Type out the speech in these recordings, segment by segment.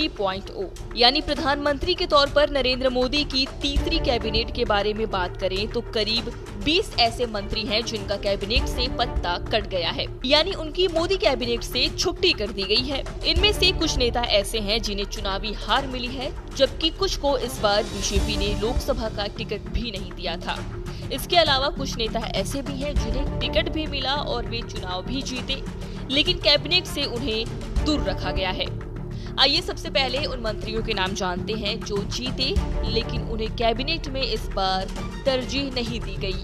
3.0 यानी प्रधानमंत्री के तौर पर नरेंद्र मोदी की तीसरी कैबिनेट के बारे में बात करें तो करीब 20 ऐसे मंत्री हैं जिनका कैबिनेट से पत्ता कट गया है, यानी उनकी मोदी कैबिनेट से छुट्टी कर दी गई है। इनमें से कुछ नेता ऐसे हैं जिन्हें चुनावी हार मिली है, जबकि कुछ को इस बार बीजेपी ने लोकसभा का टिकट भी नहीं दिया था। इसके अलावा कुछ नेता ऐसे भी हैं जिन्हें टिकट भी मिला और वे चुनाव भी जीते, लेकिन कैबिनेट से उन्हें दूर रखा गया है। आइए सबसे पहले उन मंत्रियों के नाम जानते हैं जो जीते लेकिन उन्हें कैबिनेट में इस बार तरजीह नहीं दी गई।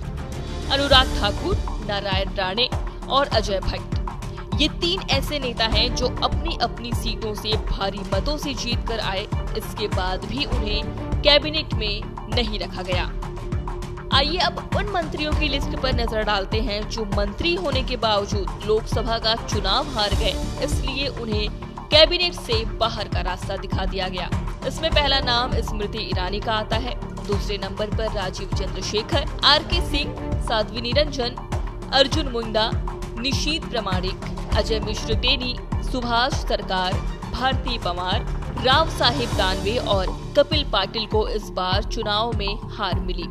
अनुराग ठाकुर, नारायण राणे और अजय भट्ट, ये 3 ऐसे नेता हैं जो अपनी अपनी सीटों से भारी मतों से जीत कर आए, इसके बाद भी उन्हें कैबिनेट में नहीं रखा गया। आइए अब उन मंत्रियों की लिस्ट पर नजर डालते हैं जो मंत्री होने के बावजूद लोकसभा का चुनाव हार गए, इसलिए उन्हें कैबिनेट से बाहर का रास्ता दिखा दिया गया। इसमें पहला नाम स्मृति ईरानी का आता है, दूसरे नंबर पर राजीव चंद्रशेखर, आर.के. सिंह, साध्वी निरंजन, अर्जुन मुंडा, निशीथ प्रामाणिक, अजय मिश्र टेनी, सुभाष सरकार, भारती पवार, राव साहेब दानवे और कपिल पाटिल को इस बार चुनाव में हार मिली,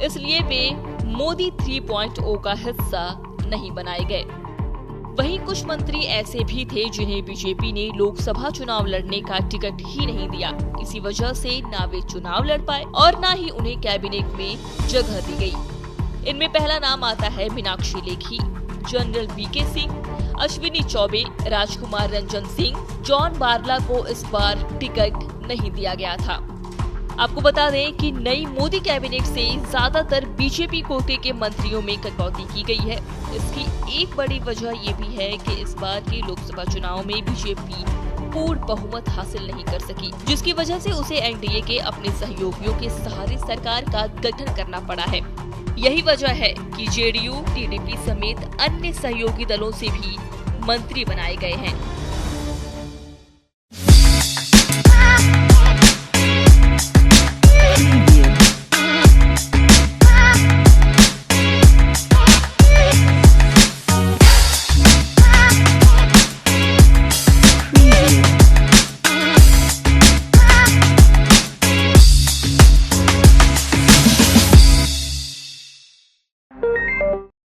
इसलिए वे मोदी 3.0 का हिस्सा नहीं बनाए गए। वहीं कुछ मंत्री ऐसे भी थे जिन्हें बीजेपी ने लोकसभा चुनाव लड़ने का टिकट ही नहीं दिया। इसी वजह से ना वे चुनाव लड़ पाए और ना ही उन्हें कैबिनेट में जगह दी गई। इनमें पहला नाम आता है मीनाक्षी लेखी, जनरल वी.के. सिंह, अश्विनी चौबे, राजकुमार रंजन सिंह, जॉन बारला को इस बार टिकट नहीं दिया गया था। आपको बता दें कि नई मोदी कैबिनेट से ज्यादातर बीजेपी कोटे के मंत्रियों में कटौती की गई है। इसकी एक बड़ी वजह ये भी है कि इस बार के लोकसभा चुनाव में बीजेपी पूर्ण बहुमत हासिल नहीं कर सकी, जिसकी वजह से उसे एनडीए के अपने सहयोगियों के सहारे सरकार का गठन करना पड़ा है। यही वजह है कि जेडीयू, टीडीपी समेत अन्य सहयोगी दलों से भी मंत्री बनाए गए हैं।